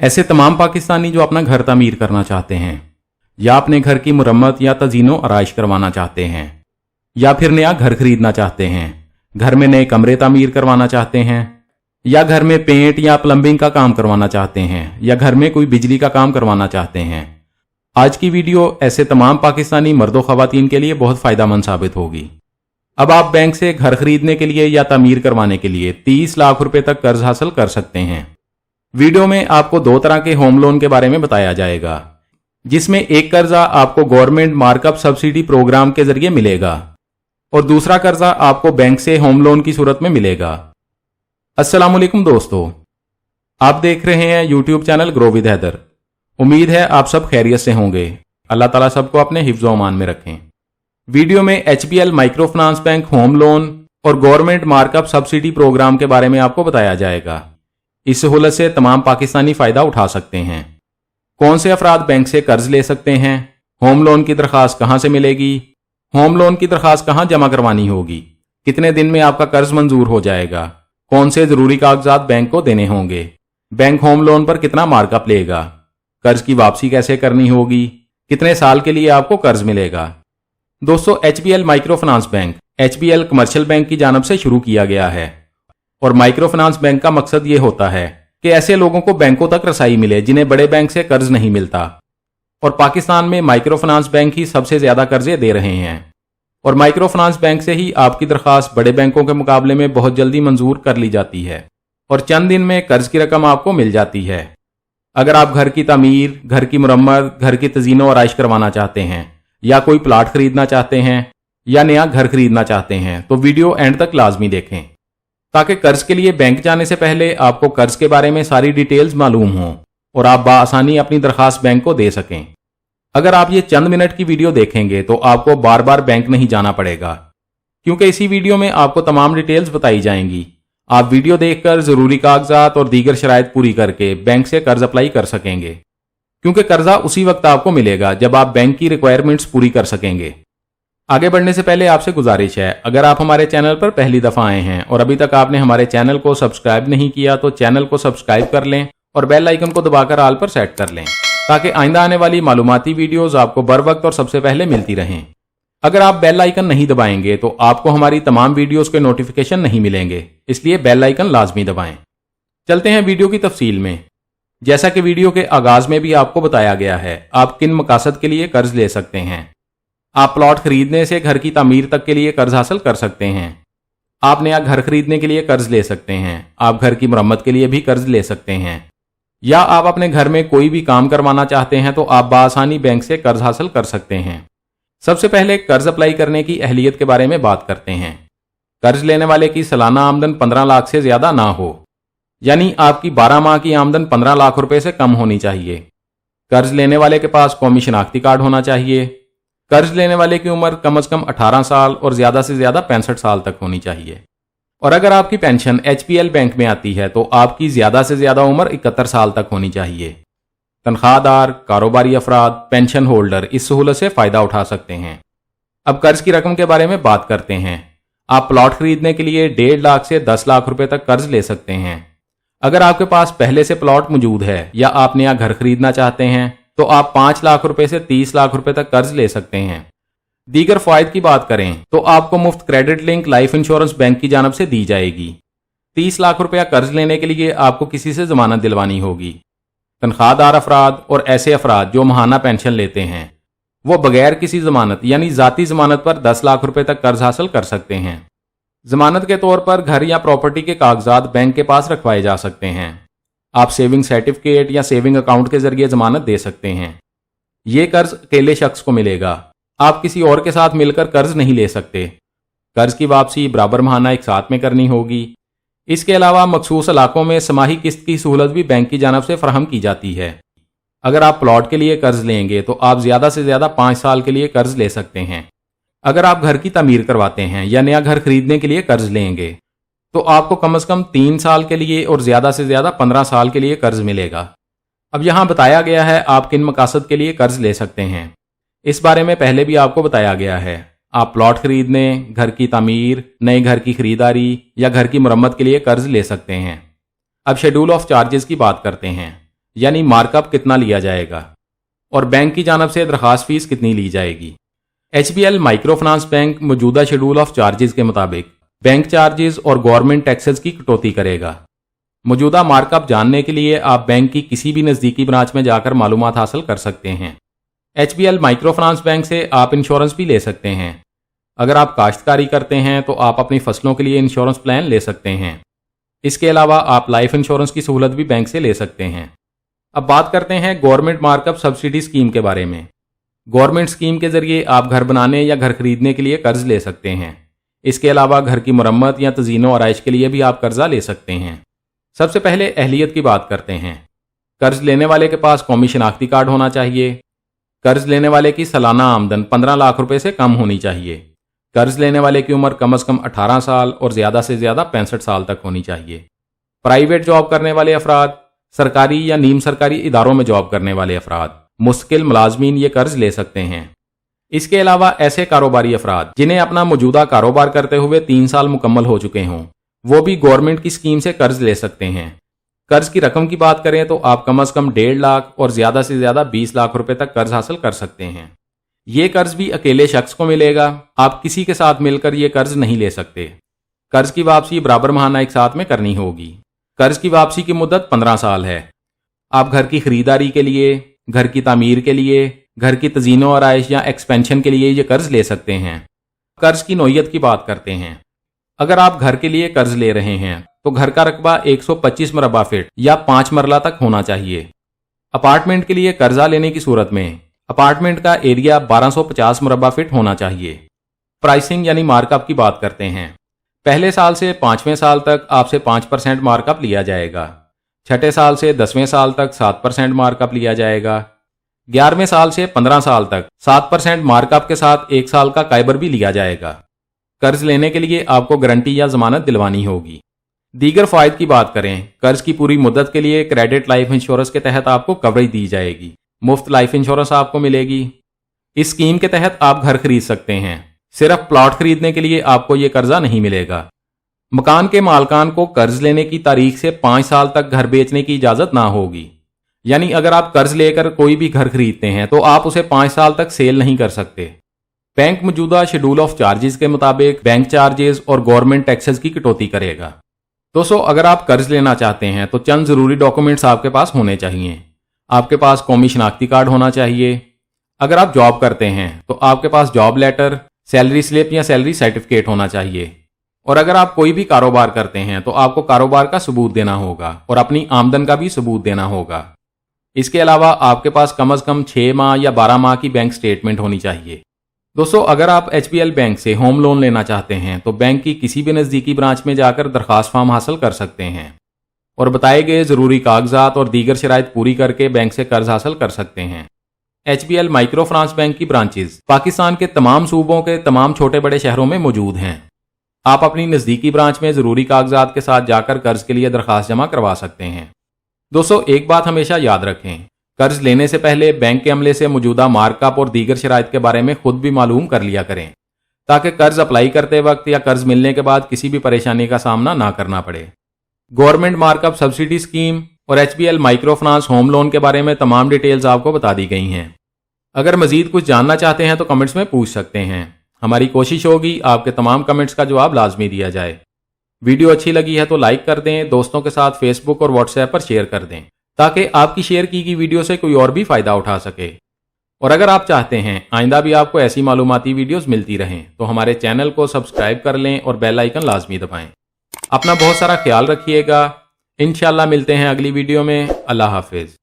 ऐसे तमाम पाकिस्तानी जो अपना घर तामीर करना चाहते हैं या अपने घर की मुरम्मत या तज़ीनो आराइश करवाना चाहते हैं या फिर नया घर खरीदना चाहते हैं, घर में नए कमरे तामीर करवाना चाहते हैं या घर में पेंट या प्लम्बिंग का काम करवाना चाहते हैं या घर में कोई बिजली का काम करवाना चाहते हैं। आज की वीडियो ऐसे तमाम पाकिस्तानी मर्दों ख़वातीन के लिए बहुत फ़ायदेमंद साबित होगी। अब आप बैंक से घर खरीदने के लिए या तामीर करवाने के लिए 30 लाख रुपए तक कर्ज हासिल कर सकते हैं। वीडियो में आपको दो तरह के होम लोन के बारे में बताया जाएगा, जिसमें एक कर्जा आपको गवर्नमेंट मार्कअप सब्सिडी प्रोग्राम के जरिए मिलेगा और दूसरा कर्जा आपको बैंक से होम लोन की सूरत में मिलेगा। अस्सलाम वालेकुम दोस्तों, आप देख रहे हैं YouTube channel grow with Haider. उम्मीद है आप सब खैरियत से होंगे। अल्लाह ताला सबको अपने हिफ्ज़ अमान में रखें। वीडियो में HBL micro finance bank home loan और गवर्नमेंट मार्कअप सब्सिडी प्रोग्राम के बारे में आपको बताया जाएगा। इस सहूलत से तमाम पाकिस्तानी फ़ायदा उठा सकते हैं। कौन से अफराद बैंक से कर्ज ले सकते हैं, होम लोन की दरख्वास्त कहाँ से मिलेगी, होम लोन की दरख्वास्त कहाँ जमा करवानी होगी, कितने दिन में आपका कर्ज मंजूर हो जाएगा, कौन से ज़रूरी कागजात बैंक को देने होंगे, बैंक होम लोन पर कितना मार्कअप लेगा, कर्ज की वापसी कैसे करनी होगी, कितने साल के लिए आपको कर्ज मिलेगा। दोस्तों, HBL micro finance bank HBL commercial bank की जानब से शुरू किया गया है और माइक्रो फाइनेंस बैंक का मकसद ये होता है कि ऐसे लोगों को बैंकों तक रसाई मिले जिन्हें बड़े बैंक से कर्ज नहीं मिलता। और पाकिस्तान में माइक्रो फाइनेंस बैंक ही सबसे ज्यादा कर्जे दे रहे हैं और माइक्रो फाइनेंस बैंक से ही आपकी दरख्वास्त बड़े बैंकों के मुकाबले में बहुत जल्दी मंजूर कर ली जाती है और चंद दिन में कर्ज की रकम आपको मिल जाती है। अगर आप घर की तामीर, घर की मुरम्मत, घर की तज़ीनो आराइश करवाना चाहते हैं या कोई प्लाट खरीदना चाहते हैं या नया घर खरीदना चाहते हैं तो वीडियो एंड तक लाजमी देखें, ताकि कर्ज के लिए बैंक जाने से पहले आपको कर्ज के बारे में सारी डिटेल्स मालूम हों और आप बआसानी अपनी दरख्वास्त बैंक को दे सकें। अगर आप ये चंद मिनट की वीडियो देखेंगे तो आपको बार बार बैंक नहीं जाना पड़ेगा, क्योंकि इसी वीडियो में आपको तमाम डिटेल्स बताई जाएंगी। आप वीडियो देखकर जरूरी कागजात और दीगर शराइत पूरी करके बैंक से कर्ज अप्लाई कर सकेंगे, क्योंकि कर्जा उसी वक्त आपको मिलेगा जब आप बैंक की रिक्वायरमेंट्स पूरी कर सकेंगे। आगे बढ़ने से पहले आपसे गुजारिश है, अगर आप हमारे चैनल पर पहली दफ़ा आए हैं और अभी तक आपने हमारे चैनल को सब्सक्राइब नहीं किया तो चैनल को सब्सक्राइब कर लें और बेल आइकन को दबाकर ऑल पर सेट कर लें, ताकि आइंदा आने वाली मालूमाती वीडियोस आपको बर वक्त और सबसे पहले मिलती रहें। अगर आप बेल आइकन नहीं दबाएंगे तो आपको हमारी तमाम वीडियोस के नोटिफिकेशन नहीं मिलेंगे, इसलिए बेल आइकन लाजमी दबाएं। चलते हैं वीडियो की तफसील में। जैसा कि वीडियो के आगाज में भी आपको बताया गया है, आप किन मकासद के लिए कर्ज ले सकते हैं। आप प्लॉट खरीदने से घर की तामीर तक के लिए कर्ज हासिल कर सकते हैं। आप नया घर खरीदने के लिए कर्ज ले सकते हैं। आप घर की मुरम्मत के लिए भी कर्ज ले सकते हैं, या आप अपने घर में कोई भी काम करवाना चाहते हैं तो आप बआसानी बैंक से कर्ज हासिल कर सकते हैं। सबसे पहले कर्ज अप्लाई करने की अहलियत के बारे में बात करते हैं। कर्ज लेने वाले की सालाना आमदन 15 लाख से ज्यादा ना हो, यानी आपकी 12 माह की आमदन 15 लाख रुपए से कम होनी चाहिए। कर्ज लेने वाले के पास कौमी शनाख्ती कार्ड होना चाहिए। कर्ज लेने वाले की उम्र कम से कम 18 साल और ज्यादा से ज्यादा 65 साल तक होनी चाहिए। और अगर आपकी पेंशन HBL बैंक में आती है तो आपकी ज्यादा से ज्यादा उम्र 71 साल तक होनी चाहिए। तनख्वाहदार, कारोबारी अफराद, पेंशन होल्डर इस सहूलत से फायदा उठा सकते हैं। अब कर्ज की रकम के बारे में बात करते हैं। आप प्लॉट खरीदने के लिए 1.5 लाख से 10 लाख रुपए तक कर्ज ले सकते हैं। अगर आपके पास पहले से प्लॉट मौजूद है या आप नया घर खरीदना चाहते हैं तो आप 5 लाख रुपए से 30 लाख रुपए तक कर्ज ले सकते हैं। दीगर फायद की बात करें तो आपको मुफ्त credit link life insurance bank की जानब से दी जाएगी। 30 लाख रुपया कर्ज लेने के लिए आपको किसी से जमानत दिलवानी होगी। तनख्वाहदार अफराद और ऐसे अफराद जो माहाना पेंशन लेते हैं वो बगैर किसी जमानत यानी जाती जमानत पर 10 लाख रुपए तक कर्ज हासिल कर सकते हैं। जमानत के तौर पर घर या प्रॉपर्टी के कागजात बैंक के पास रखवाए जा सकते हैं। आप सेविंग सर्टिफिकेट या सेविंग अकाउंट के जरिए जमानत दे सकते हैं। ये कर्ज अकेले शख्स को मिलेगा, आप किसी और के साथ मिलकर कर्ज नहीं ले सकते। कर्ज की वापसी बराबर माहाना एक साथ में करनी होगी। इसके अलावा मखसूस इलाकों में समाही किस्त की सहूलत भी बैंक की जानब से फराहम की जाती है। अगर आप प्लॉट के लिए कर्ज लेंगे तो आप ज्यादा से ज्यादा 5 साल के लिए कर्ज ले सकते हैं। अगर आप घर की तामीर करवाते हैं या नया घर खरीदने के लिए कर्ज लेंगे तो आपको कम से कम 3 साल के लिए और ज्यादा से ज्यादा 15 साल के लिए कर्ज मिलेगा। अब यहाँ बताया गया है आप किन मकासद के लिए कर्ज ले सकते हैं। इस बारे में पहले भी आपको बताया गया है। आप प्लॉट खरीदने, घर की तामीर, नए घर की खरीदारी या घर की मुरम्मत के लिए कर्ज ले सकते हैं। अब शेड्यूल ऑफ चार्जेस की बात करते हैं। یعنی مارک اپ کتنا لیا جائے گا، اور بینک کی جانب سے درخواست فیس کتنی لی جائے گی۔ HBL مائکرو فنانس بینک موجودہ شیڈول آف چارجز کے مطابق بینک چارجز اور گورنمنٹ ٹیکسز کی کٹوتی کرے گا۔ موجودہ مارک اپ جاننے کے لیے آپ بینک کی کسی بھی نزدیکی برانچ میں جا کر معلومات حاصل کر سکتے ہیں۔ HBL مائکرو فنانس بینک سے آپ انشورنس بھی لے سکتے ہیں۔ اگر آپ کاشتکاری کرتے ہیں تو آپ اپنی فصلوں کے لیے انشورنس پلان لے سکتے ہیں۔ اس کے علاوہ آپ لائف انشورنس کی سہولت بھی بینک سے لے سکتے ہیں۔ اب بات کرتے ہیں government mark up subsidy scheme کے بارے میں۔ گورنمنٹ اسکیم کے ذریعے آپ گھر بنانے یا گھر خریدنے کے لیے قرض لے سکتے ہیں۔ اس کے علاوہ گھر کی مرمت یا تزئین و آرائش کے لیے بھی آپ قرضہ لے سکتے ہیں۔ سب سے پہلے اہلیت کی بات کرتے ہیں۔ قرض لینے والے کے پاس قومی شناختی کارڈ ہونا چاہیے۔ قرض لینے والے کی سالانہ آمدن 15 لاکھ روپے سے کم ہونی چاہیے۔ قرض لینے والے کی عمر کم از کم 18 سال اور زیادہ سے زیادہ 65 سال تک ہونی چاہیے۔ پرائیویٹ جاب کرنے والے افراد، سرکاری یا نیم سرکاری اداروں میں جاب کرنے والے افراد، مستقل ملازمین یہ قرض لے سکتے ہیں۔ اس کے علاوہ ایسے کاروباری افراد جنہیں اپنا موجودہ کاروبار کرتے ہوئے 3 سال مکمل ہو چکے ہوں، وہ بھی گورنمنٹ کی اسکیم سے قرض لے سکتے ہیں۔ قرض کی رقم کی بات کریں تو آپ کم از کم 1.5 لاکھ اور زیادہ سے زیادہ 20 لاکھ روپے تک قرض حاصل کر سکتے ہیں۔ یہ قرض بھی اکیلے شخص کو ملے گا، آپ کسی کے ساتھ مل کر یہ قرض نہیں لے سکتے۔ قرض کی واپسی برابر ماہانہ ایک ساتھ میں کرنی ہوگی۔ قرض کی واپسی کی مدت 15 سال ہے۔ آپ گھر کی خریداری کے لیے، گھر کی تعمیر کے لیے، گھر کی تزئین و آرائش یا ایکسپینشن کے لیے یہ قرض لے سکتے ہیں۔ قرض کی نوعیت کی بات کرتے ہیں۔ اگر آپ گھر کے لیے قرض لے رہے ہیں تو گھر کا رقبہ 125 مربع فٹ یا 5 مرلہ تک ہونا چاہیے۔ اپارٹمنٹ کے لیے قرضہ لینے کی صورت میں اپارٹمنٹ کا ایریا 1250 مربع فٹ ہونا چاہیے۔ پرائسنگ یعنی مارک اپ کی بات کرتے ہیں۔ پہلے سال سے 5ویں سال تک آپ سے 5% مارک اپ لیا جائے گا۔ چھٹے سال سے 10ویں سال تک 7% مارک اپ لیا جائے گا۔ 11ویں سال سے 15 سال تک 7% مارک اپ کے ساتھ 1 سال کا قائبر بھی لیا جائے گا۔ قرض لینے کے لیے آپ کو گارنٹی یا ضمانت دلوانی ہوگی۔ دیگر فوائد کی بات کریں، قرض کی پوری مدت کے لیے کریڈٹ لائف انشورنس کے تحت آپ کو کوریج دی جائے گی۔ مفت لائف انشورنس آپ کو ملے گی۔ اس اسکیم کے تحت آپ گھر خرید سکتے ہیں۔ صرف پلاٹ خریدنے کے لیے آپ کو یہ قرضہ نہیں ملے گا۔ مکان کے مالکان کو قرض لینے کی تاریخ سے 5 سال تک گھر بیچنے کی اجازت نہ ہوگی۔ یعنی اگر آپ قرض لے کر کوئی بھی گھر خریدتے ہیں تو آپ اسے 5 سال تک سیل نہیں کر سکتے۔ بینک موجودہ شیڈول آف چارجز کے مطابق بینک چارجز اور گورنمنٹ ٹیکسز کی کٹوتی کرے گا۔ دوستو، اگر آپ قرض لینا چاہتے ہیں تو چند ضروری ڈاکومنٹس آپ کے پاس ہونے چاہیے۔ آپ کے پاس قومی شناختی کارڈ ہونا چاہیے۔ اگر آپ جاب کرتے ہیں تو آپ کے پاس جاب لیٹر، سیلری سلپ یا سیلری سرٹیفکیٹ ہونا چاہیے۔ اور اگر آپ کوئی بھی کاروبار کرتے ہیں تو آپ کو کاروبار کا ثبوت دینا ہوگا اور اپنی آمدن کا بھی ثبوت دینا ہوگا۔ اس کے علاوہ آپ کے پاس کم از کم 6 ماہ یا 12 ماہ کی بینک سٹیٹمنٹ ہونی چاہیے۔ دوستو، اگر آپ HBL بینک سے ہوم لون لینا چاہتے ہیں تو بینک کی کسی بھی نزدیکی برانچ میں جا کر درخواست فارم حاصل کر سکتے ہیں اور بتائے گئے ضروری کاغذات اور دیگر شرائط پوری کر کے بینک سے قرض حاصل کر سکتے ہیں۔ HBL مائکرو فنانس بینک کی برانچز پاکستان کے تمام صوبوں کے تمام چھوٹے بڑے شہروں میں موجود ہیں۔ آپ اپنی نزدیکی برانچ میں ضروری کاغذات کے ساتھ جا کر قرض کے لیے درخواست جمع کروا سکتے ہیں۔ دوستو، ایک بات ہمیشہ یاد رکھیں، قرض لینے سے پہلے بینک کے عملے سے موجودہ مارک اپ اور دیگر شرائط کے بارے میں خود بھی معلوم کر لیا کریں تاکہ قرض اپلائی کرتے وقت یا قرض ملنے کے بعد کسی بھی پریشانی کا سامنا نہ کرنا پڑے۔ Government mark up subsidy scheme اور HBL micro finance home loan کے بارے میں تمام ڈیٹیلز آپ کو بتا دی گئی ہیں۔ اگر مزید کچھ جاننا چاہتے ہیں تو کمنٹس میں پوچھ سکتے ہیں۔ ہماری کوشش ہوگی آپ کے تمام کمنٹس کا جواب لازمی دیا جائے۔ ویڈیو اچھی لگی ہے تو لائک کر دیں، دوستوں کے ساتھ فیس بک اور واٹس ایپ پر شیئر کر دیں تاکہ آپ کی شیئر کی گئی ویڈیو سے کوئی اور بھی فائدہ اٹھا سکے۔ اور اگر آپ چاہتے ہیں آئندہ بھی آپ کو ایسی معلوماتی ویڈیوز ملتی رہیں تو ہمارے چینل کو سبسکرائب کر لیں اور بیل آئیکن لازمی دبائیں۔ اپنا بہت سارا خیال رکھیے گا۔ انشاءاللہ ملتے ہیں اگلی ویڈیو میں۔ اللہ حافظ۔